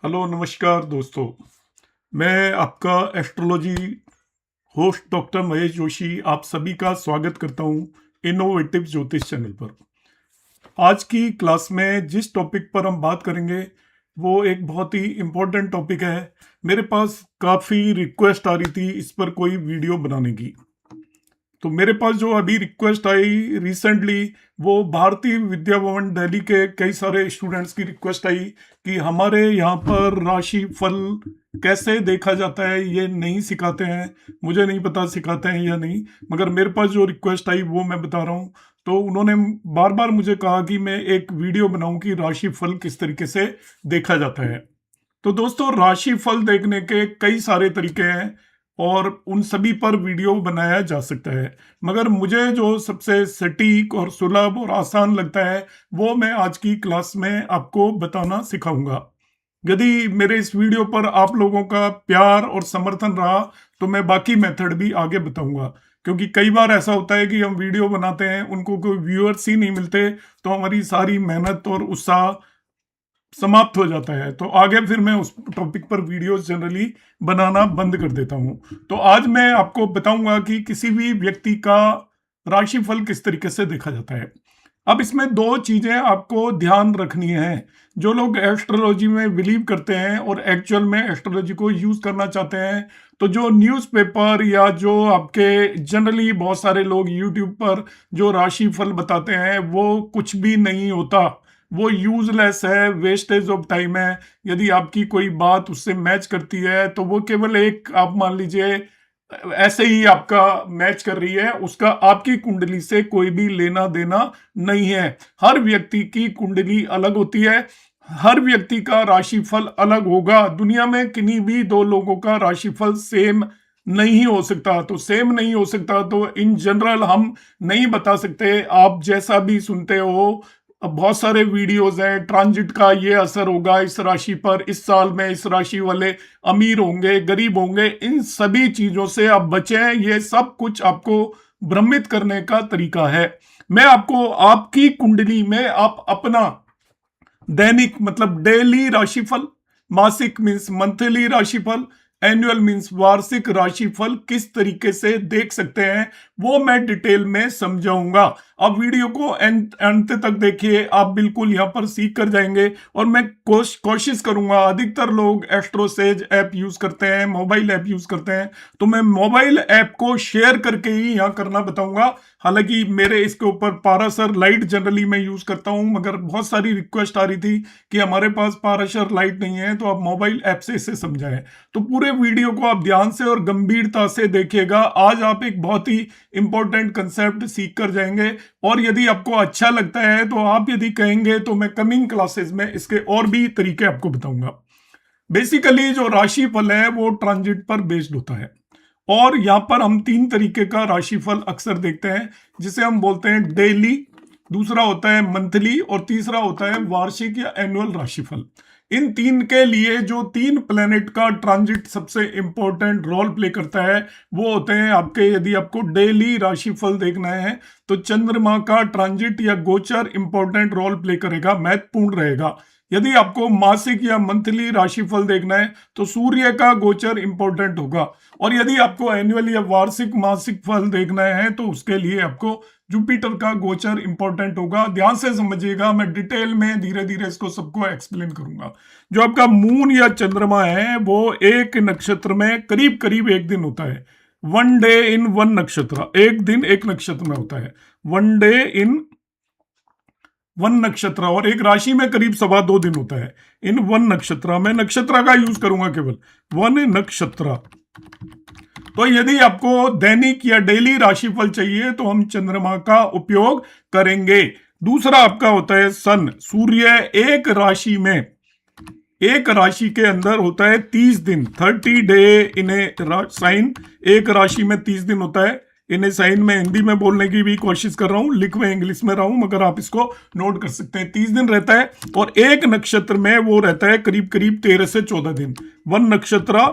Hello नमस्कार दोस्तों। मैं आपका astrology host doctor Mahesh Joshi आप सभी का स्वागत करता हूं इनोवेटिव ज्योतिष चैनल पर। आज की क्लास में जिस टॉपिक पर हम बात करेंगे वो एक बहुत ही इम्पोर्टेंट टॉपिक है। मेरे पास काफ़ी रिक्वेस्ट आ रही थी इस पर कोई वीडियो बनाने की, तो मेरे पास जो अभी रिक्वेस्ट आई रिसेंटली वो भारतीय विद्या भवन दिल्ली के कई सारे स्टूडेंट्स की रिक्वेस्ट आई कि हमारे यहाँ पर राशि फल कैसे देखा जाता है ये नहीं सिखाते हैं। मुझे नहीं पता सिखाते हैं या नहीं, मगर मेरे पास जो रिक्वेस्ट आई वो मैं बता रहा हूँ। तो उन्होंने बार बार मुझे कहा कि मैं एक वीडियो बनाऊं कि राशि फल किस तरीके से देखा जाता है। तो दोस्तों, राशि फल देखने के कई सारे तरीके हैं और उन सभी पर वीडियो बनाया जा सकता है, मगर मुझे जो सबसे सटीक और सुलभ और आसान लगता है वो मैं आज की क्लास में आपको बताना सिखाऊंगा। यदि मेरे इस वीडियो पर आप लोगों का प्यार और समर्थन रहा तो मैं बाकी मेथड भी आगे बताऊंगा, क्योंकि कई बार ऐसा होता है कि हम वीडियो बनाते हैं उनको कोई व्यूअर्स ही नहीं मिलते तो हमारी सारी मेहनत और उत्साह समाप्त हो जाता है। तो आगे फिर मैं उस टॉपिक पर वीडियोस जनरली बनाना बंद कर देता हूं। तो आज मैं आपको बताऊंगा कि किसी भी व्यक्ति का राशिफल किस तरीके से देखा जाता है। अब इसमें दो चीजें आपको ध्यान रखनी है। जो लोग एस्ट्रोलॉजी में बिलीव करते हैं और एक्चुअल में एस्ट्रोलॉजी को यूज करना चाहते हैं, तो जो न्यूज़पेपर या जो आपके जनरली बहुत सारे लोग यूट्यूब पर जो राशिफल बताते हैं वो कुछ भी नहीं होता, वो यूजलेस है, वेस्टेज ऑफ टाइम है। यदि आपकी कोई बात उससे मैच करती है तो वो केवल एक, आप मान लीजिए ऐसे ही आपका मैच कर रही है, उसका आपकी कुंडली से कोई भी लेना देना नहीं है। हर व्यक्ति की कुंडली अलग होती है, हर व्यक्ति का राशिफल अलग होगा। दुनिया में किन्हीं भी दो लोगों का राशिफल सेम नहीं हो सकता। तो सेम नहीं हो सकता तो इन जनरल हम नहीं बता सकते। आप जैसा भी सुनते हो, अब बहुत सारे वीडियोस हैं, ट्रांजिट का ये असर होगा इस राशि पर, इस साल में इस राशि वाले अमीर होंगे, गरीब होंगे, इन सभी चीजों से आप बचें। ये सब कुछ आपको भ्रमित करने का तरीका है। मैं आपको आपकी कुंडली में आप अपना दैनिक मतलब डेली राशिफल, मासिक मीन्स मंथली राशिफल, एनुअल मीन्स वार्षिक राशिफल किस तरीके से देख सकते हैं वो मैं डिटेल में समझाऊंगा। अब वीडियो को अंत तक देखिए, आप बिल्कुल यहां पर सीख कर जाएंगे। और मैं कोशिश करूंगा, अधिकतर लोग एस्ट्रोसेज ऐप यूज करते हैं, मोबाइल ऐप यूज करते हैं, तो मैं मोबाइल ऐप को शेयर करके ही यहां करना बताऊंगा। हालांकि मेरे इसके ऊपर पाराशर लाइट जनरली मैं यूज करता हूं, मगर बहुत सारी रिक्वेस्ट आ रही थी कि हमारे पास पाराशर लाइट नहीं है, तो आप मोबाइल ऐप से इसे समझाएं। तो पूरे वीडियो को आप ध्यान से और गंभीरता से देखिएगा। आज आप एक बहुत ही इंपॉर्टेंट कंसेप्ट सीख कर जाएंगे। और यदि आपको अच्छा लगता है तो आप यदि कहेंगे तो मैं कमिंग क्लासेस में इसके और भी तरीके आपको बताऊंगा। बेसिकली जो राशिफल है वो ट्रांजिट पर बेस्ड होता है, और यहां पर हम तीन तरीके का राशिफल अक्सर देखते हैं, जिसे हम बोलते हैं डेली, दूसरा होता है मंथली, और तीसरा होता है वार्षिक या एनुअल राशिफल। इन तीन के लिए जो तीन प्लेनेट का ट्रांजिट सबसे इंपॉर्टेंट रोल प्ले करता है वो होते हैं आपके, यदि आपको डेली राशिफल देखना है तो चंद्रमा का ट्रांजिट या गोचर इंपॉर्टेंट रोल प्ले करेगा, महत्वपूर्ण रहेगा। यदि आपको मासिक या मंथली राशिफल देखना है तो सूर्य का गोचर इंपॉर्टेंट होगा। और यदि आपको एनुअल या वार्षिक मासिक फल देखना है तो उसके लिए आपको जुपिटर का गोचर इंपॉर्टेंट होगा। ध्यान से समझिएगा, मैं डिटेल में धीरे धीरे इसको सबको एक्सप्लेन करूंगा। जो आपका मून या चंद्रमा है वो एक नक्षत्र में करीब करीब एक दिन होता है। वन डे इन वन नक्षत्र, एक दिन एक नक्षत्र में होता है। वन डे इन वन नक्षत्र, और एक राशि में करीब 2.25 दिन होता है। इन वन नक्षत्र, मैं नक्षत्र का यूज करूंगा केवल, वन नक्षत्र। तो यदि आपको दैनिक या डेली राशिफल चाहिए तो हम चंद्रमा का उपयोग करेंगे। दूसरा आपका होता है सन, सूर्य एक राशि में, एक राशि के अंदर होता है 30 दिन, 30 डे इन ए साइन। एक राशि में 30 दिन होता है इन ए साइन। में हिंदी में बोलने की भी कोशिश कर रहा हूं, लिख में इंग्लिश में रहा हूं, मगर आप इसको नोट कर सकते हैं। 30 दिन रहता है, और एक नक्षत्र में वो रहता है करीब करीब 13 से 14 दिन। वन नक्षत्र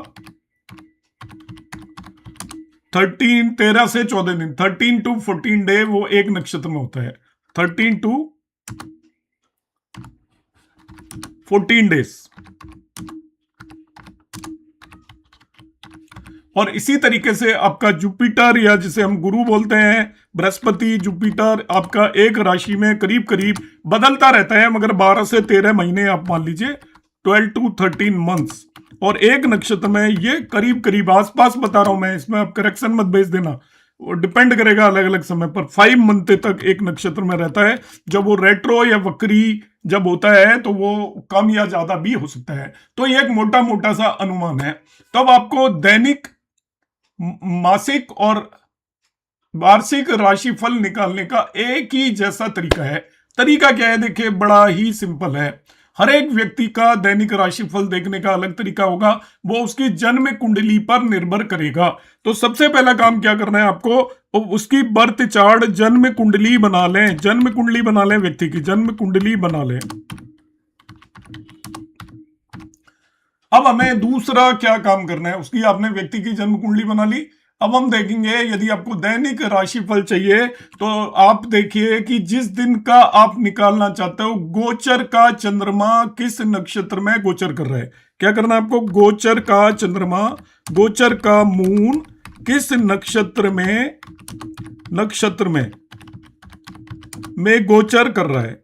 13 से 14 दिन, 13 to 14 डे वो एक नक्षत्र में होता है। 13 to 14 डेज। और इसी तरीके से आपका जुपिटर, या जिसे हम गुरु बोलते हैं, बृहस्पति, जुपिटर आपका एक राशि में करीब करीब बदलता रहता है, मगर 12 से 13 महीने आप मान लीजिए, 12 to 13 मंथ्स। और एक नक्षत्र में ये करीब करीब, आसपास बता रहा हूं मैं, इसमें आप करेक्शन मत भेज देना, वो डिपेंड करेगा अलग अलग समय पर, 5 मंथ तक एक नक्षत्र में रहता है। जब वो रेट्रो या वक्री जब होता है तो वो कम या ज्यादा भी हो सकता है। तो ये एक मोटा मोटा सा अनुमान है। तब आपको दैनिक, मासिक और वार्षिक राशिफल निकालने का एक ही जैसा तरीका है। तरीका क्या है? देखिए, बड़ा ही सिंपल है। हर एक व्यक्ति का दैनिक राशिफल देखने का अलग तरीका होगा, वो उसकी जन्म कुंडली पर निर्भर करेगा। तो सबसे पहला काम क्या करना है आपको, उसकी बर्थ चार्ट, जन्म कुंडली बना लें। जन्म कुंडली बना लें, व्यक्ति की जन्म कुंडली बना लें। अब हमें दूसरा क्या काम करना है, उसकी आपने व्यक्ति की जन्म कुंडली बना ली। अब हम देखेंगे, यदि आपको दैनिक राशिफल चाहिए तो आप देखिए कि जिस दिन का आप निकालना चाहते हो, गोचर का चंद्रमा किस नक्षत्र में गोचर कर रहा है। क्या करना है आपको? गोचर का चंद्रमा, गोचर का मून किस नक्षत्र में गोचर कर रहा है।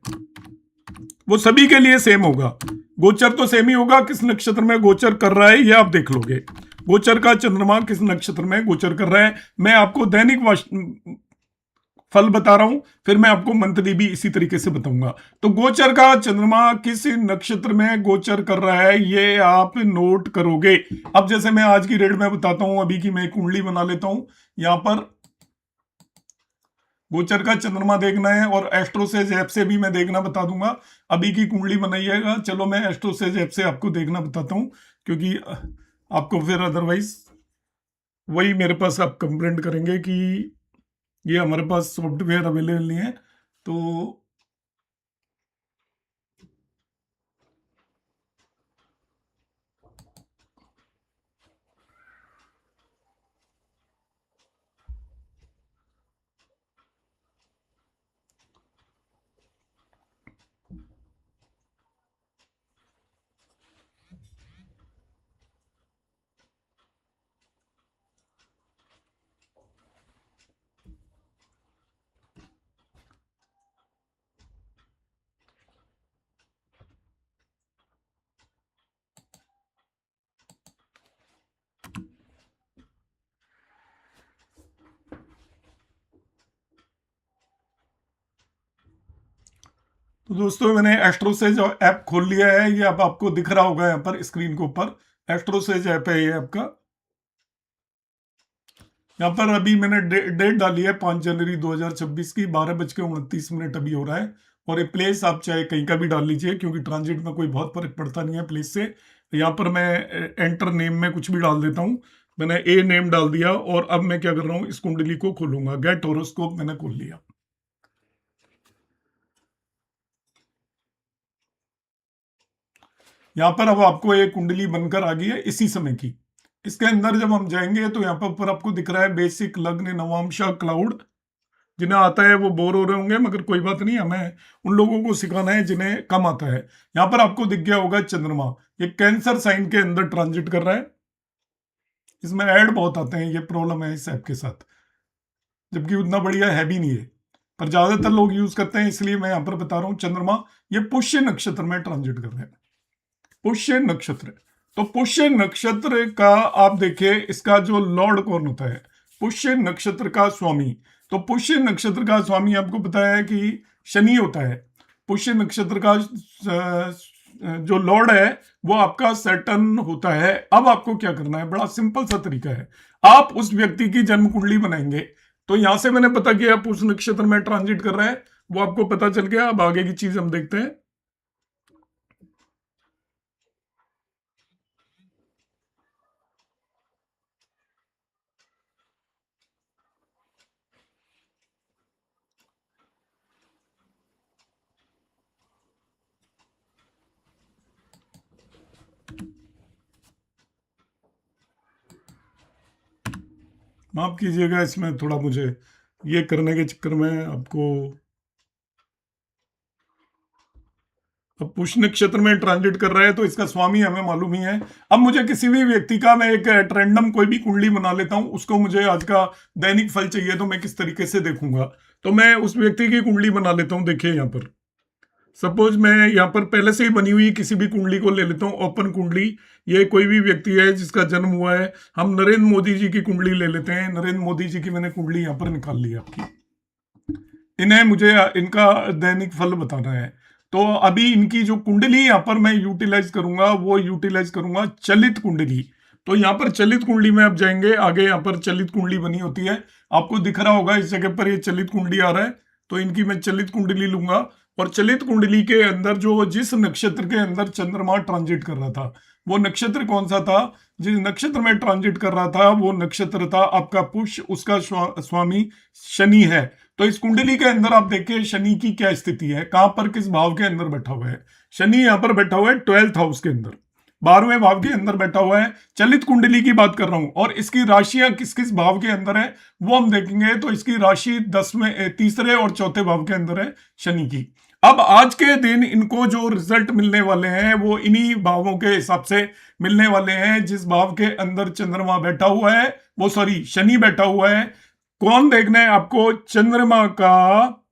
वो सभी के लिए सेम होगा, गोचर तो सेम ही होगा, किस नक्षत्र में गोचर कर रहा है ये आप देख लोगे। गोचर का चंद्रमा किस नक्षत्र में गोचर कर रहा है। मैं आपको दैनिक फल बता रहा हूं, फिर मैं आपको मंथली भी इसी तरीके से बताऊंगा। तो गोचर का चंद्रमा किस नक्षत्र में गोचर कर रहा है ये आप नोट करोगे। अब जैसे मैं आज की डेट में बताता हूं, अभी की मैं कुंडली बना लेता हूं। यहां पर गोचर का चंद्रमा देखना है, और एस्ट्रोसेज ऐप से भी मैं देखना बता दूंगा। अभी की कुंडली बनाइएगा। चलो मैं एस्ट्रोसेज ऐप से आपको देखना बताता हूं, क्योंकि आपको फिर अदरवाइज वही मेरे पास आप कंप्लेंट करेंगे कि ये हमारे पास सॉफ्टवेयर अवेलेबल नहीं है। तो दोस्तों, मैंने एस्ट्रोसेज ऐप खोल लिया है। ये अब आपको दिख रहा होगा यहाँ पर स्क्रीन के ऊपर, एस्ट्रोसेज ऐप है ये आपका। यहाँ पर अभी मैंने डेट डाली है 5 जनवरी 2026 की, 12:29 अभी हो रहा है। और ये प्लेस आप चाहे कहीं का भी डाल लीजिए, क्योंकि ट्रांजिट में कोई बहुत फर्क पड़ता नहीं है प्लेस से। यहाँ पर मैं एंटर नेम में कुछ भी डाल देता हूँ। मैंने ए नेम डाल दिया, और अब मैं क्या कर रहा हूँ, इस कुंडली को खोलूंगा। गेट होरोस्कोप मैंने खोल लिया। यहाँ पर अब आपको एक कुंडली बनकर आ गई है इसी समय की। इसके अंदर जब हम जाएंगे तो यहाँ पर ऊपर आपको दिख रहा है बेसिक लग्न नवांशा क्लाउड। जिन्हें आता है वो बोर हो रहे होंगे, मगर कोई बात नहीं, हमें उन लोगों को सिखाना है जिन्हें कम आता है। यहाँ पर आपको दिख गया होगा चंद्रमा, ये कैंसर साइन के अंदर ट्रांजिट कर रहा है। इसमें ऐड बहुत आते हैं, ये प्रॉब्लम है इस ऐप के साथ, जबकि उतना बढ़िया है भी नहीं है, पर ज्यादातर लोग यूज करते हैं, इसलिए मैं यहाँ पर बता रहा हूँ। चंद्रमा ये पुष्य नक्षत्र में ट्रांजिट कर रहे हैं। पुष्य नक्षत्र, तो पुष्य नक्षत्र का आप देखिए, इसका जो लॉर्ड कौन होता है, पुष्य नक्षत्र का स्वामी। तो पुष्य नक्षत्र का स्वामी आपको पता है कि शनि होता है। पुष्य नक्षत्र का जो लॉर्ड है वो आपका सैटर्न होता है। अब आपको क्या करना है, बड़ा सिंपल सा तरीका है। आप उस व्यक्ति की जन्म कुंडली बनाएंगे। तो यहां से मैंने पता किया पुष्य नक्षत्र में ट्रांजिट कर रहा है, वो आपको पता चल गया। अब आगे की चीज हम देखते हैं। माफ कीजिएगा, इसमें थोड़ा मुझे ये करने के चक्कर में आपको अब पुष्य नक्षत्र में ट्रांजिट कर रहा है तो इसका स्वामी हमें मालूम ही है। अब मुझे किसी भी व्यक्ति का, मैं एक रैंडम कोई भी कुंडली बना लेता हूं, उसको मुझे आज का दैनिक फल चाहिए तो मैं किस तरीके से देखूंगा, तो मैं उस व्यक्ति की कुंडली बना लेता हूं। देखिए यहाँ पर सपोज मैं यहाँ पर पहले से ही बनी हुई किसी भी कुंडली को ले लेता हूँ, ओपन कुंडली। ये कोई भी व्यक्ति है जिसका जन्म हुआ है, हम नरेंद्र मोदी जी की कुंडली ले लेते हैं। नरेंद्र मोदी जी की मैंने कुंडली यहाँ पर निकाल ली आपकी। इन्हें मुझे इनका दैनिक फल बताना है, तो अभी इनकी जो कुंडली यहाँ पर मैं यूटिलाइज करूंगा, वो यूटिलाइज करूंगा चलित कुंडली। तो यहाँ पर चलित कुंडली में आप जाएंगे, आगे यहाँ पर चलित कुंडली बनी होती है, आपको दिख रहा होगा इस जगह पर ये चलित कुंडली आ रहा है। तो इनकी मैं चलित कुंडली लूंगा, और चलित कुंडली के अंदर जो जिस नक्षत्र के अंदर चंद्रमा ट्रांजिट कर रहा था, वो नक्षत्र कौन सा था, जिस नक्षत्र में ट्रांजिट कर रहा था वो नक्षत्र था आपका पुष्य, उसका स्वामी शनि है। तो इस कुंडली के अंदर आप देखिए शनि की क्या स्थिति है, कहां पर किस भाव के अंदर बैठा हुआ है। शनि यहां पर बैठा हुआ है 12th हाउस के अंदर, 12वें भाव के अंदर बैठा हुआ है। चलित कुंडली की बात कर रहा हूं, और इसकी राशियां किस किस भाव के अंदर है वो हम देखेंगे। तो इसकी राशि 10वें, तीसरे और चौथे भाव के अंदर है शनि की। अब आज के दिन इनको जो रिजल्ट मिलने वाले हैं वो इन्हीं भावों के हिसाब से मिलने वाले हैं। जिस भाव के अंदर चंद्रमा बैठा हुआ है, वो सॉरी शनि बैठा हुआ है, कौन देखना है आपको, चंद्रमा का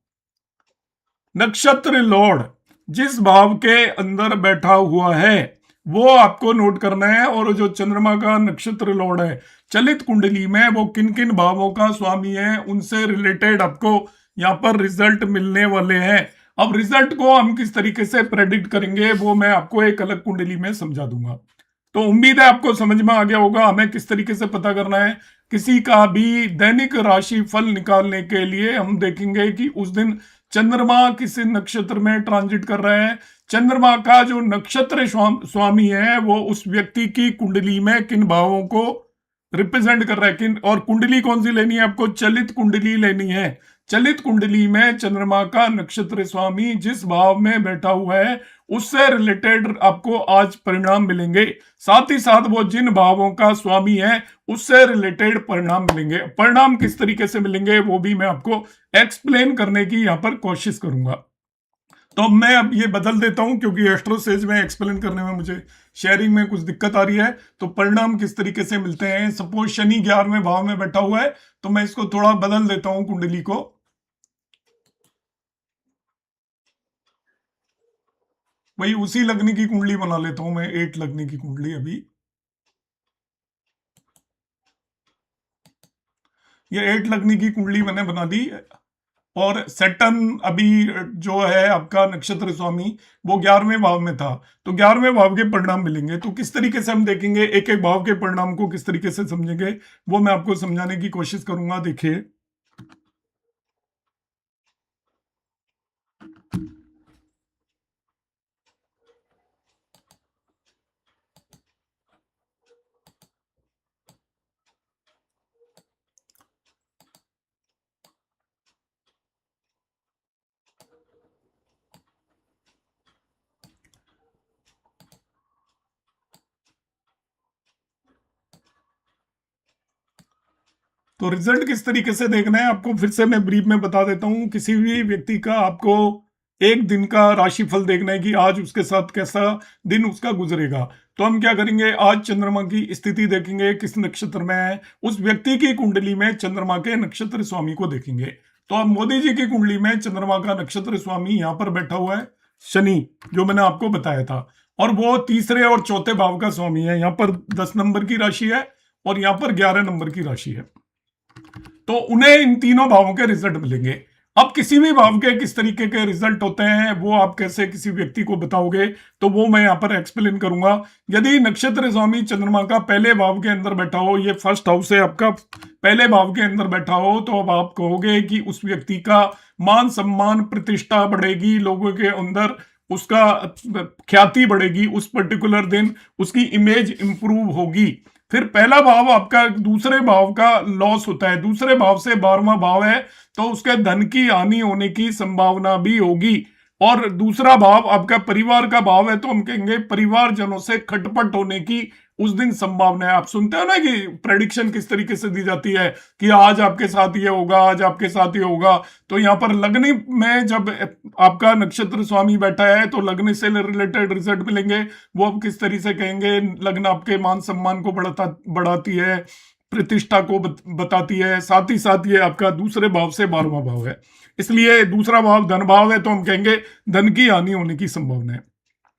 नक्षत्र लॉर्ड जिस भाव के अंदर बैठा हुआ है वो आपको नोट करना है। और जो चंद्रमा का नक्षत्र लॉर्ड है चलित कुंडली में, वो किन किन भावों का स्वामी है, उनसे रिलेटेड आपको यहां पर रिजल्ट मिलने वाले हैं। अब रिजल्ट को हम किस तरीके से प्रेडिक्ट करेंगे वो मैं आपको एक अलग कुंडली में समझा दूंगा। तो उम्मीद है आपको समझ में आ गया होगा हमें किस तरीके से पता करना है। किसी का भी दैनिक राशि फल निकालने के लिए हम देखेंगे कि उस दिन चंद्रमा किस नक्षत्र में ट्रांजिट कर रहा है, चंद्रमा का जो नक्षत्र स्वामी है वो उस व्यक्ति की कुंडली में किन भावों को रिप्रेजेंट कर रहा है, किन, और कुंडली कौन सी लेनी है आपको, चलित कुंडली लेनी है। चलित कुंडली में चंद्रमा का नक्षत्र स्वामी जिस भाव में बैठा हुआ है उससे रिलेटेड आपको आज परिणाम मिलेंगे। साथ ही साथ वो जिन भावों का स्वामी है उससे रिलेटेड परिणाम मिलेंगे। परिणाम किस तरीके से मिलेंगे वो भी मैं आपको एक्सप्लेन करने की यहाँ पर कोशिश करूंगा। तो मैं अब ये बदल देता हूं क्योंकि एस्ट्रोसेज में एक्सप्लेन करने में मुझे शेयरिंग में कुछ दिक्कत आ रही है। तो परिणाम किस तरीके से मिलते हैं, सपोज शनि 11वें भाव में बैठा हुआ है तो मैं इसको थोड़ा बदल देता हूं कुंडली को। वही उसी लग्न की कुंडली बना लेता हूं मैं, 8 लग्न की कुंडली। अभी ये 8 लग्न की कुंडली मैंने बना दी, और सेटन अभी जो है आपका नक्षत्र स्वामी वो 11वें भाव में था, तो 11वें भाव के परिणाम मिलेंगे। तो किस तरीके से हम देखेंगे, एक एक भाव के परिणाम को किस तरीके से समझेंगे वो मैं आपको समझाने की कोशिश करूंगा। देखिए तो रिजल्ट किस तरीके से देखना है आपको फिर से मैं ब्रीफ में बता देता हूं। किसी भी व्यक्ति का आपको एक दिन का राशिफल देखना है कि आज उसके साथ कैसा दिन उसका गुजरेगा। तो हम क्या करेंगे, आज चंद्रमा की स्थिति देखेंगे किस नक्षत्र में है, उस व्यक्ति की कुंडली में चंद्रमा के नक्षत्र स्वामी को देखेंगे। तो अब मोदी जी की कुंडली में चंद्रमा का नक्षत्र स्वामी यहां पर बैठा हुआ है शनि, जो मैंने आपको बताया था, और वो तीसरे और चौथे भाव का स्वामी है। यहाँ पर 10 नंबर की राशि है और यहाँ पर 11 नंबर की राशि है। तो उन्हें इन तीनों भावों के रिजल्ट मिलेंगे। अब किसी भी भाव के किस तरीके के रिजल्ट होते हैं वो आप कैसे किसी व्यक्ति को बताओगे, तो वो मैं यहाँ पर एक्सप्लेन करूंगा। यदि नक्षत्र स्वामी चंद्रमा का पहले भाव के अंदर बैठा हो, ये फर्स्ट हाउस है आपका, पहले भाव के अंदर बैठा हो, तो अब आप कहोगे कि उस व्यक्ति का मान सम्मान प्रतिष्ठा बढ़ेगी, लोगों के अंदर उसका ख्याति बढ़ेगी, उस पर्टिकुलर दिन उसकी इमेज इंप्रूव होगी। फिर पहला भाव आपका दूसरे भाव का लॉस होता है, दूसरे भाव से 12वां भाव है तो उसके धन की हानि होने की संभावना भी होगी। और दूसरा भाव आपका परिवार का भाव है तो हम कहेंगे परिवार जनों से खटपट होने की उस दिन संभावना है। आप सुनते हो ना कि प्रेडिक्शन किस तरीके से दी जाती है कि आज आपके साथ ये होगा, आज आपके साथ ये होगा। तो यहाँ पर लग्न में जब आपका नक्षत्र स्वामी बैठा है तो लग्न से रिलेटेड रिजल्ट मिलेंगे। वो अब किस तरीके से कहेंगे, लग्न आपके मान सम्मान को बढ़ाती है, प्रतिष्ठा को बताती है। साथ ही साथ ये आपका दूसरे भाव से 12वां भाव है, इसलिए दूसरा भाव धन भाव है, तो हम कहेंगे धन की हानि होने की संभावना है।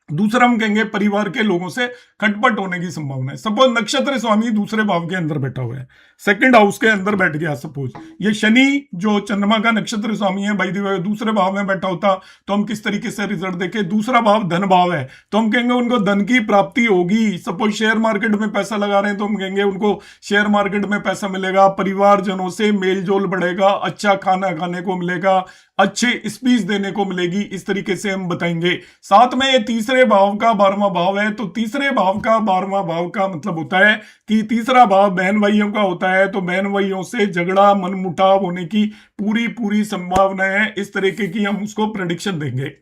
दूसरा हम कहेंगे परिवार के लोगों से खटपट होने की संभावना है। सपोज नक्षत्र स्वामी दूसरे भाव के अंदर बैठा हुआ है, सेकंड हाउस के अंदर बैठ गया, सपोज ये शनि जो चंद्रमा का नक्षत्र स्वामी है भाई दिव्य दूसरे भाव में बैठा होता, तो हम किस तरीके से रिजल्ट देखें। दूसरा भाव धन भाव है, तो हम कहेंगे उनको धन की प्राप्ति होगी। सपोज शेयर मार्केट में पैसा लगा रहे हैं तो हम कहेंगे उनको शेयर मार्केट में पैसा मिलेगा, परिवारजनों से मेल जोल बढ़ेगा, अच्छा खाना खाने को मिलेगा, अच्छे स्पीच देने को मिलेगी, इस तरीके से हम बताएंगे। साथ में ये तीसरे भाव का 12वां भाव है, तो तीसरे भाव का 12वां भाव का मतलब होता है कि तीसरा भाव बहन भाइयों का होता है, तो बहन भाइयों से झगड़ा मनमुटाव होने की पूरी पूरी संभावना है। इस तरीके की हम उसको प्रेडिक्शन देंगे।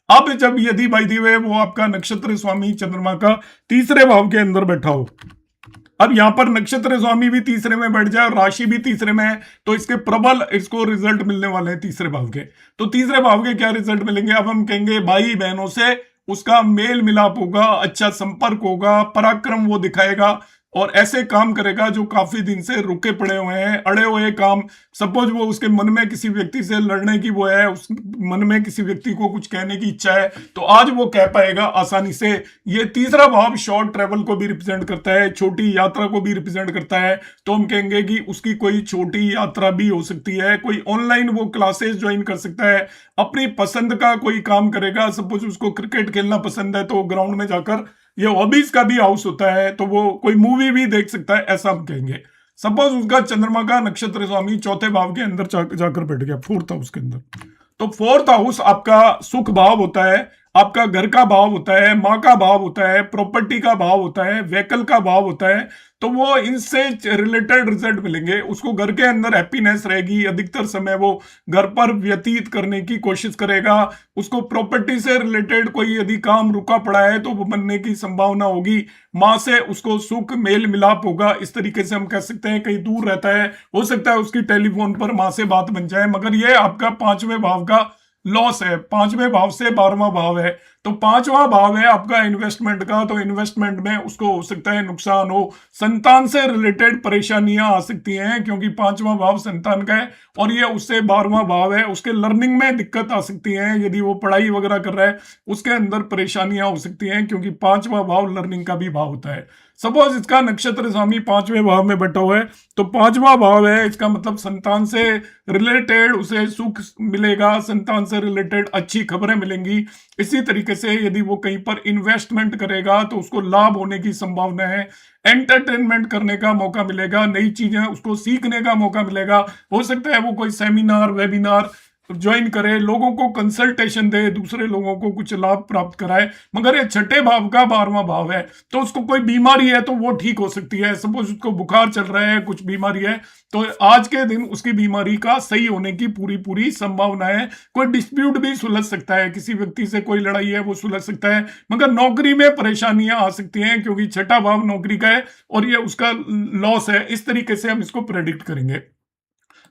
अब जब यदि भाई दिवे वो आपका नक्षत्र स्वामी चंद्रमा का तीसरे भाव के अंदर बैठा हो, अब यहां पर नक्षत्र स्वामी भी तीसरे में बैठ जाए और राशि भी तीसरे में है, तो इसके प्रबल इसको रिजल्ट मिलने वाले हैं तीसरे भाव के। तो तीसरे भाव के क्या रिजल्ट मिलेंगे, अब हम कहेंगे भाई बहनों से उसका मेल मिलाप होगा, अच्छा संपर्क होगा, पराक्रम वो दिखाएगा और ऐसे काम करेगा जो काफी दिन से रुके पड़े हुए हैं, अड़े हुए काम। सपोज वो उसके मन में किसी व्यक्ति से लड़ने की वो है, उस मन में किसी व्यक्ति को कुछ कहने की इच्छा है, तो आज वो कह पाएगा आसानी से। ये तीसरा भाव शॉर्ट ट्रेवल को भी रिप्रेजेंट करता है, छोटी यात्रा को भी रिप्रेजेंट करता है, तो हम कहेंगे कि उसकी कोई छोटी यात्रा भी हो सकती है। कोई ऑनलाइन वो क्लासेस ज्वाइन कर सकता है, अपनी पसंद का कोई काम करेगा। सपोज उसको क्रिकेट खेलना पसंद है तो ग्राउंड में जाकर, ये हॉबीज का भी हाउस होता है, तो वो कोई मूवी भी देख सकता है, ऐसा हम कहेंगे। सपोज उसका चंद्रमा का नक्षत्र स्वामी चौथे भाव के अंदर जाकर बैठ गया, फोर्थ हाउस के अंदर, तो फोर्थ हाउस आपका सुख भाव होता है, आपका घर का भाव होता है, माँ का भाव होता है, प्रॉपर्टी का भाव होता है, व्हीकल का भाव होता है। तो वो इनसे रिलेटेड रिजल्ट मिलेंगे। उसको घर के अंदर हैप्पीनेस रहेगी, अधिकतर समय वो घर पर व्यतीत करने की कोशिश करेगा। उसको प्रॉपर्टी से रिलेटेड कोई यदि काम रुका पड़ा है तो वो बनने की संभावना होगी। माँ से उसको सुख मेल मिलाप होगा, इस तरीके से हम कह सकते हैं। कहीं दूर रहता है, हो सकता है उसकी टेलीफोन पर माँ से बात बन जाए, मगर ये आपका पांचवें भाव का लॉस है। पांचवें भाव से 12वां भाव है, तो पांचवा भाव है आपका इन्वेस्टमेंट का, तो इन्वेस्टमेंट में उसको हो सकता है नुकसान हो, संतान से रिलेटेड परेशानियां आ सकती हैं, क्योंकि पांचवा भाव संतान का है और ये उससे 12वां भाव है। उसके लर्निंग में दिक्कत आ सकती है, यदि वो पढ़ाई वगैरह कर रहा है उसके अंदर परेशानियां हो सकती हैं, क्योंकि पांचवा भाव लर्निंग का भी भाव होता है। सपोज इसका नक्षत्र स्वामी पांचवें भाव में बैठा हुआ है, तो पांचवा भाव है, इसका मतलब संतान से रिलेटेड उसे सुख मिलेगा, संतान से रिलेटेड अच्छी खबरें मिलेंगी। इसी तरीके से यदि वो कहीं पर इन्वेस्टमेंट करेगा तो उसको लाभ होने की संभावना है। एंटरटेनमेंट करने का मौका मिलेगा, नई चीजें उसको सीखने का मौका मिलेगा। हो सकता है वो कोई सेमिनार वेबिनार ज्वाइन करे, लोगों को कंसल्टेशन दे, दूसरे लोगों को कुछ लाभ प्राप्त कराए। मगर ये छठे भाव का 12वां भाव है, तो उसको कोई बीमारी है तो वो ठीक हो सकती है। सपोज उसको बुखार चल रहा है, कुछ बीमारी है, तो आज के दिन उसकी बीमारी का सही होने की पूरी पूरी संभावना है। कोई डिस्प्यूट भी सुलझ सकता है, किसी व्यक्ति से कोई लड़ाई है वो सुलझ सकता है। मगर नौकरी में परेशानियां आ सकती हैं, क्योंकि छठा भाव नौकरी का है और ये उसका लॉस है। इस तरीके से हम इसको प्रेडिक्ट करेंगे।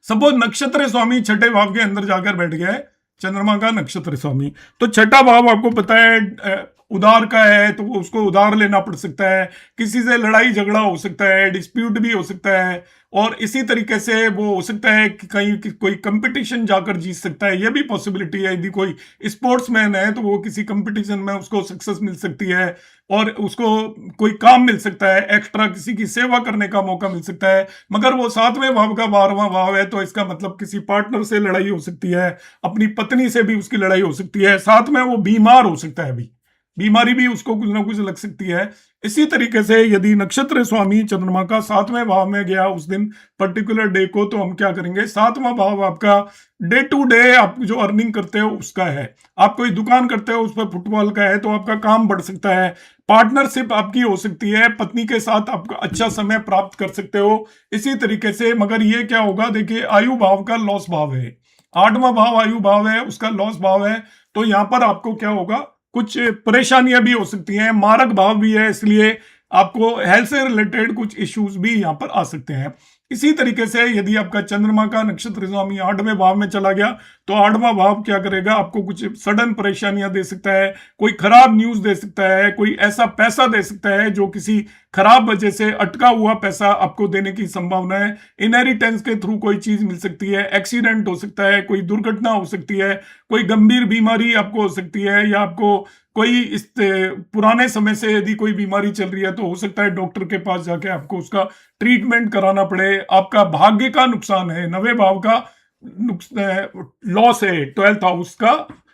सपोज नक्षत्र स्वामी छठे भाव के अंदर जाकर बैठ गया है, चंद्रमा का नक्षत्र स्वामी, तो छठा भाव आपको पता है उधार का है, तो उसको उधार लेना पड़ सकता है, किसी से लड़ाई झगड़ा हो सकता है, डिस्प्यूट भी हो सकता है। और इसी तरीके से वो हो सकता है कि कहीं कोई कंपटीशन जाकर जीत सकता है, ये भी पॉसिबिलिटी है। यदि कोई स्पोर्ट्समैन है तो वो किसी कंपटीशन में उसको सक्सेस मिल सकती है और उसको कोई काम मिल सकता है, एक्स्ट्रा किसी की सेवा करने का मौका मिल सकता है। मगर वो सातवें भाव का 12वां भाव है, तो इसका मतलब किसी पार्टनर से लड़ाई हो सकती है, अपनी पत्नी से भी उसकी लड़ाई हो सकती है। साथ में वो बीमार हो सकता है, अभी बीमारी भी उसको कुछ ना कुछ लग सकती है। इसी तरीके से यदि नक्षत्र स्वामी चंद्रमा का सातवें भाव में गया उस दिन पर्टिकुलर डे को, तो हम क्या करेंगे, सातवां भाव आपका डे टू डे आप जो अर्निंग करते हो उसका है। आप कोई दुकान करते हो उस पर फुटबॉल का है, तो आपका काम बढ़ सकता है, पार्टनरशिप आपकी हो सकती है, पत्नी के साथ आप अच्छा समय प्राप्त कर सकते हो। इसी तरीके से मगर ये क्या होगा, देखिए आयु भाव का लॉस भाव है, 8वां भाव आयु भाव है, उसका लॉस भाव है। तो यहां पर आपको क्या होगा, कुछ परेशानियां भी हो सकती हैं, मारक भाव भी है, इसलिए आपको हेल्थ से रिलेटेड कुछ इश्यूज भी यहां पर आ सकते हैं। इसी तरीके से यदि आपका चंद्रमा का नक्षत्र स्वामी 8वें भाव में चला गया तो 8वां भाव क्या करेगा, आपको कुछ सडन परेशानियां दे सकता है, कोई खराब न्यूज दे सकता है, कोई ऐसा पैसा दे सकता है जो किसी खराब वजह से अटका हुआ पैसा आपको देने की संभावना है। इनहेरिटेंस के थ्रू कोई चीज मिल सकती है, एक्सीडेंट हो सकता है, कोई दुर्घटना हो सकती है, कोई गंभीर बीमारी आपको हो सकती है, या आपको कोई इस पुराने समय से यदि कोई बीमारी चल रही है तो हो सकता है डॉक्टर के पास जाके आपको उसका ट्रीटमेंट कराना पड़े। आपका भाग्य का नुकसान है, 9वें भाव का लॉस है, 12th हाउस का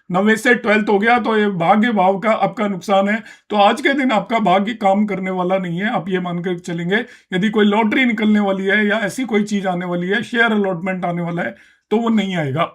9वें से 12th हो गया तो ये भाग्य भाव का आपका नुकसान है। तो आज के दिन आपका भाग्य काम करने वाला नहीं है, आप ये मानकर चलेंगे। यदि कोई लॉटरी निकलने वाली है या ऐसी कोई चीज आने वाली है, शेयर अलॉटमेंट आने वाला है, तो वो नहीं आएगा।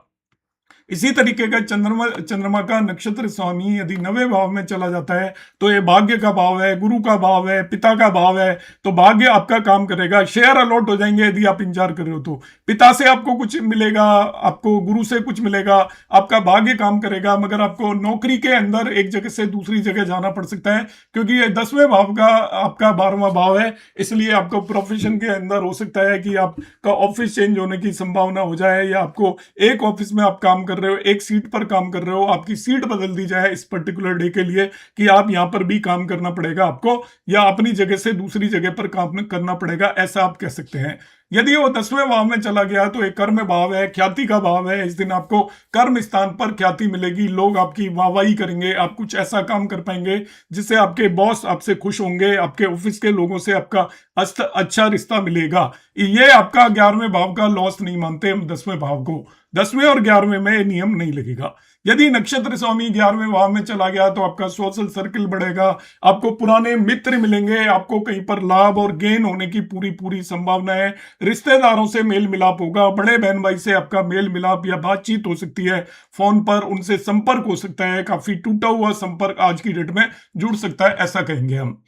इसी तरीके का चंद्रमा का नक्षत्र स्वामी यदि 9वें भाव में चला जाता है तो ये भाग्य का भाव है, गुरु का भाव है, पिता का भाव है, तो भाग्य आपका काम करेगा। शेयर अलॉट हो जाएंगे यदि आप इंतजार कर रहे हो तो, पिता से आपको कुछ मिलेगा, आपको गुरु से कुछ मिलेगा, आपका भाग्य काम करेगा। मगर आपको नौकरी के अंदर एक जगह से दूसरी जगह जाना पड़ सकता है, क्योंकि ये 10वें भाव का आपका 12वां भाव है, इसलिए आपको प्रोफेशन के अंदर हो सकता है कि आपका ऑफिस चेंज होने की संभावना हो जाए, या आपको एक ऑफिस में आप काम कर रहे हो, एक सीट पर काम कर रहे हो, आपकी सीट बदल दी जाए इस पर्टिकुलर डे के लिए कि आप यहां पर भी काम करना पड़ेगा आपको, या अपनी जगह से दूसरी जगह पर काम करना पड़ेगा, ऐसा आप कह सकते हैं। यदि वो 10वें भाव में चला गया तो एक कर्म भाव है, ख्याति का भाव है। इस दिन आपको कर्म स्थान पर ख्याति मिलेगी, लोग आपकी वाहवाही करेंगे, आप कुछ ऐसा काम कर पाएंगे जिससे आपके बॉस आपसे खुश होंगे, आपके ऑफिस के लोगों से आपका अच्छा रिश्ता मिलेगा। ये आपका 11वें भाव का लॉस नहीं मानते हम 10वें भाव को, 10वें और 11वें में ये नियम नहीं लगेगा। यदि नक्षत्र स्वामी 11वें भाव में चला गया तो आपका सोशल सर्किल बढ़ेगा, आपको पुराने मित्र मिलेंगे, आपको कहीं पर लाभ और गेन होने की पूरी पूरी संभावना है। रिश्तेदारों से मेल मिलाप होगा, बड़े बहन भाई से आपका मेल मिलाप या बातचीत हो सकती है, फोन पर उनसे संपर्क हो सकता है, काफी टूटा हुआ संपर्क आज की डेट में जुड़ सकता है, ऐसा कहेंगे हम।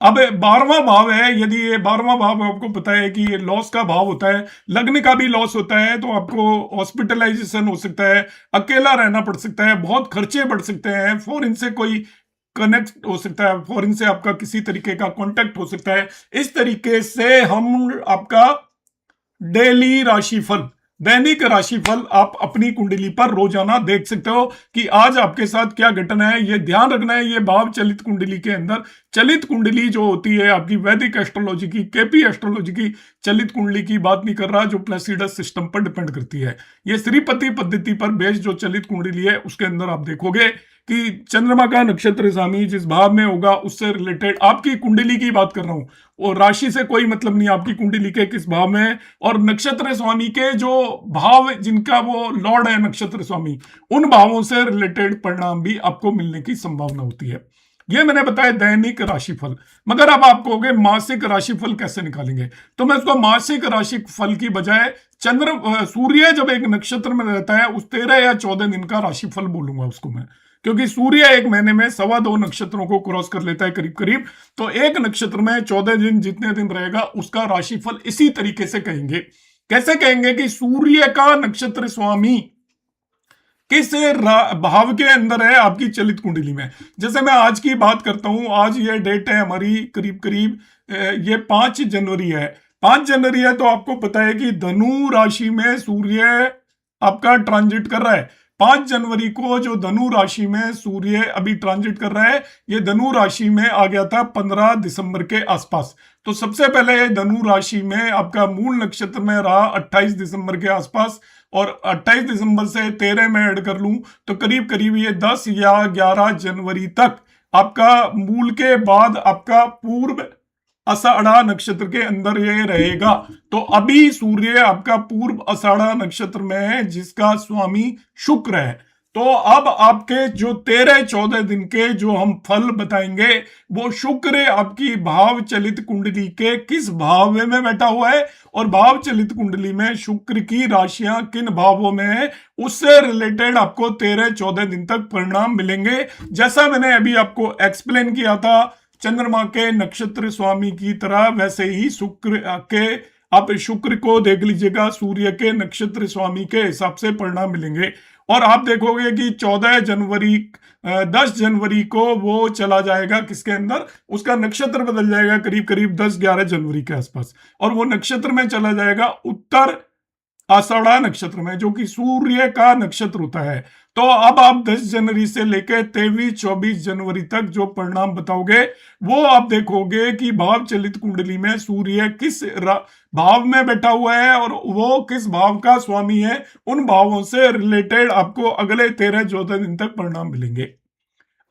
अब 12वां भाव है, यदि ये 12वां भाव आपको पता है कि ये लॉस का भाव होता है, लग्न का भी लॉस होता है, तो आपको हॉस्पिटलाइजेशन हो सकता है, अकेला रहना पड़ सकता है, बहुत खर्चे बढ़ सकते हैं, फॉरेन से कोई कनेक्ट हो सकता है, फॉरेन से आपका किसी तरीके का कांटेक्ट हो सकता है। इस तरीके से हम आपका डेली राशिफल, दैनिक राशिफल आप अपनी कुंडली पर रोजाना देख सकते हो कि आज आपके साथ क्या घटना है। ये ध्यान रखना है, ये भाव चलित कुंडली के अंदर, चलित कुंडली जो होती है आपकी वैदिक एस्ट्रोलॉजी की, केपी एस्ट्रोलॉजी की चलित कुंडली की बात नहीं कर रहा, जो प्लेसिडस सिस्टम पर डिपेंड करती है। ये श्रीपति पद्धति पर बेस्ड जो चलित कुंडली है उसके अंदर आप देखोगे कि चंद्रमा का नक्षत्र स्वामी जिस भाव में होगा उससे रिलेटेड आपकी कुंडली की बात कर रहा हूं, और राशि से कोई मतलब नहीं, आपकी कुंडली के किस भाव में है, और नक्षत्र स्वामी के जो भाव जिनका वो लॉर्ड है नक्षत्र स्वामी, उन भावों से रिलेटेड परिणाम भी आपको मिलने की संभावना होती है। ये मैंने बताया दैनिक राशिफल। मगर अब आप कहोगे मासिक राशिफल कैसे निकालेंगे, तो मैं उसको मासिक राशिफल की बजाय सूर्य जब एक नक्षत्र में रहता है उस 13 या 14 दिन का राशिफल बोलूंगा उसको मैं, क्योंकि सूर्य एक महीने में 2.25 नक्षत्रों को क्रॉस कर लेता है करीब करीब, तो एक नक्षत्र में 14 दिन जितने दिन रहेगा उसका राशिफल इसी तरीके से कहेंगे। कैसे कहेंगे कि सूर्य का नक्षत्र स्वामी किस भाव के अंदर है आपकी चलित कुंडली में। जैसे मैं आज की बात करता हूं, आज ये डेट है हमारी करीब करीब ये 5 जनवरी है। 5 जनवरी है तो आपको पता है कि धनु राशि में सूर्य आपका ट्रांजिट कर रहा है। 5 जनवरी को जो धनु राशि में सूर्य अभी ट्रांजिट कर रहा है, ये धनु राशि में आ गया था 15 दिसंबर के आसपास। तो सबसे पहले धनु राशि में आपका मूल नक्षत्र में रहा 28 दिसंबर के आसपास, और 28 दिसंबर से 13 में ऐड कर लूं तो करीब करीब ये 10 या 11 जनवरी तक आपका मूल के बाद आपका पूर्व आषाढ़ा नक्षत्र के अंदर ये रहेगा। तो अभी सूर्य आपका पूर्व आषाढ़ा नक्षत्र में है जिसका स्वामी शुक्र है। तो अब आपके जो 13-14 दिन के जो हम फल बताएंगे वो शुक्र आपकी भाव चलित कुंडली के किस भाव में बैठा हुआ है, और भाव चलित कुंडली में शुक्र की राशियां किन भावों में है, उससे रिलेटेड आपको 13-14 दिन तक परिणाम मिलेंगे। जैसा मैंने अभी आपको एक्सप्लेन किया था चंद्रमा के नक्षत्र स्वामी की तरह, वैसे ही शुक्र के आप शुक्र को देख लीजिएगा, सूर्य के नक्षत्र स्वामी के हिसाब से परिणाम मिलेंगे। और आप देखोगे कि 14 जनवरी 10 जनवरी को वो चला जाएगा किसके अंदर, उसका नक्षत्र बदल जाएगा करीब करीब 10-11 जनवरी के आसपास, और वो नक्षत्र में चला जाएगा उत्तर आषाढ़ा नक्षत्र में, जो कि सूर्य का नक्षत्र होता है। तो अब आप 10 जनवरी से लेकर 23-24 जनवरी तक जो परिणाम बताओगे, वो आप देखोगे कि भाव चलित कुंडली में सूर्य किस भाव में बैठा हुआ है और वो किस भाव का स्वामी है। उन भावों से रिलेटेड आपको अगले 13-14 दिन तक परिणाम मिलेंगे।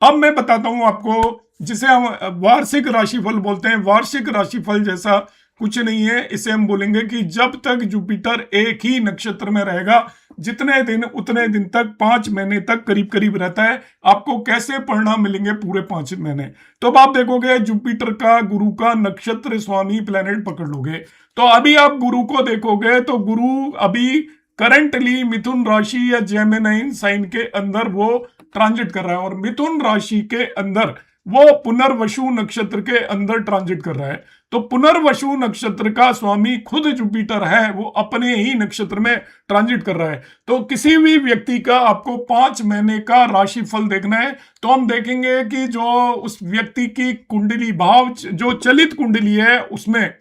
अब मैं बताता हूं आपको, जिसे हम वार्षिक राशिफल बोलते हैं। वार्षिक राशिफल जैसा कुछ नहीं है। इसे हम बोलेंगे कि जब तक जुपिटर एक ही नक्षत्र में रहेगा, जितने दिन उतने दिन तक, 5 महीने तक करीब करीब रहता है, आपको कैसे परिणाम मिलेंगे पूरे 5 महीने। तो अब आप देखोगे जुपिटर का, गुरु का नक्षत्र स्वामी प्लेनेट पकड़ लोगे, तो अभी आप गुरु को देखोगे तो गुरु अभी करंटली मिथुन राशि या जेमिनी साइन के अंदर वो ट्रांजिट कर रहा है, और मिथुन राशि के अंदर वो पुनर्वसु नक्षत्र के अंदर ट्रांजिट कर रहा है। तो पुनर्वसु नक्षत्र का स्वामी खुद जुपिटर है, वो अपने ही नक्षत्र में ट्रांजिट कर रहा है। तो किसी भी व्यक्ति का आपको 5 महीने का राशिफल देखना है, तो हम देखेंगे कि जो उस व्यक्ति की कुंडली भाव, जो चलित कुंडली है, उसमें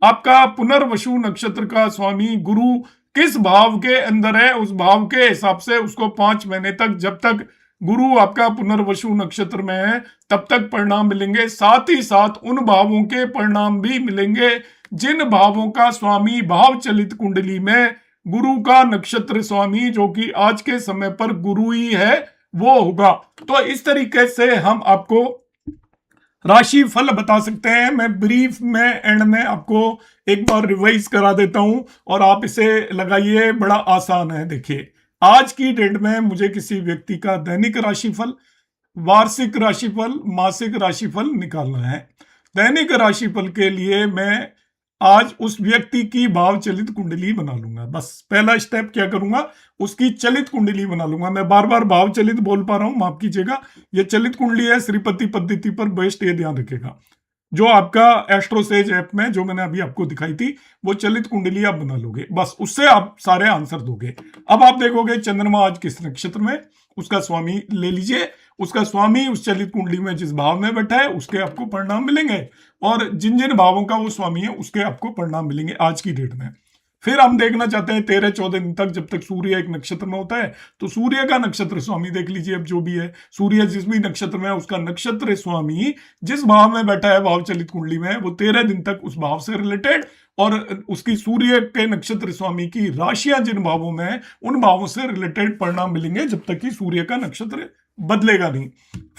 आपका पुनर्वसु नक्षत्र का स्वामी गुरु किस भाव के अंदर है, उस भाव के हिसाब से उसको 5 महीने तक, जब तक गुरु आपका पुनर्वसु नक्षत्र में है, तब तक परिणाम मिलेंगे। साथ ही साथ उन भावों के परिणाम भी मिलेंगे जिन भावों का स्वामी भाव चलित कुंडली में गुरु का नक्षत्र स्वामी, जो कि आज के समय पर गुरु ही है, वो होगा। तो इस तरीके से हम आपको राशि फल बता सकते हैं। मैं ब्रीफ में एंड में आपको एक बार रिवाइज करा देता हूं और आप इसे लगाइए, बड़ा आसान है। देखिए, आज की डेट में मुझे किसी व्यक्ति का दैनिक राशिफल, वार्षिक राशिफल, मासिक राशिफल निकालना है। दैनिक राशिफल के लिए मैं आज उस व्यक्ति की भाव चलित कुंडली बना लूंगा। बस पहला स्टेप क्या करूंगा, उसकी चलित कुंडली बना लूंगा। मैं बार बार भाव चलित बोल पा रहा हूं, माफ कीजिएगा। ये चलित कुंडली है, श्रीपति पद्धति पर बेस्ट, ये ध्यान रखिएगा। जो आपका एस्ट्रोसेज ऐप में जो मैंने अभी आपको दिखाई थी, वो चलित कुंडली आप बना लोगे, बस उससे आप सारे आंसर दोगे। अब आप देखोगे चंद्रमा आज किस नक्षत्र में, उसका स्वामी ले लीजिए। उसका स्वामी उस चलित कुंडली में जिस भाव में बैठा है, उसके आपको परिणाम मिलेंगे, और जिन जिन भावों का वो स्वामी है, उसके आपको परिणाम मिलेंगे आज की डेट में। फिर हम देखना चाहते हैं 13-14 दिन तक, जब तक सूर्य एक नक्षत्र में होता है, तो सूर्य का नक्षत्र स्वामी देख लीजिए। अब जो भी है, सूर्य जिस भी नक्षत्र में है, उसका नक्षत्र स्वामी जिस भाव में बैठा है भाव चलित कुंडली में, वो 13 दिन तक उस भाव से रिलेटेड, और उसकी सूर्य के नक्षत्र स्वामी की राशियां जिन भावों में है, उन भावों से रिलेटेड परिणाम मिलेंगे, जब तक कि सूर्य का नक्षत्र बदलेगा नहीं।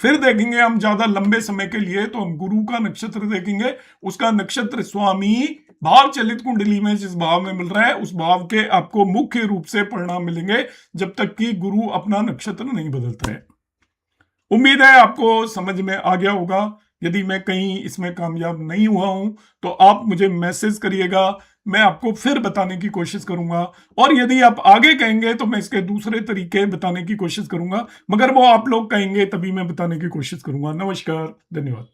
फिर देखेंगे हम ज्यादा लंबे समय के लिए, तो हम गुरु का नक्षत्र देखेंगे। उसका नक्षत्र स्वामी भाव चलित कुंडली में जिस भाव में मिल रहा है, उस भाव के आपको मुख्य रूप से परिणाम मिलेंगे, जब तक कि गुरु अपना नक्षत्र नहीं बदलता है। उम्मीद है आपको समझ में आ गया होगा। यदि मैं कहीं इसमें कामयाब नहीं हुआ हूं, तो आप मुझे मैसेज करिएगा, मैं आपको फिर बताने की कोशिश करूंगा। और यदि आप आगे कहेंगे तो मैं इसके दूसरे तरीके बताने की कोशिश करूंगा, मगर वो आप लोग कहेंगे तभी मैं बताने की कोशिश करूंगा। नमस्कार, धन्यवाद।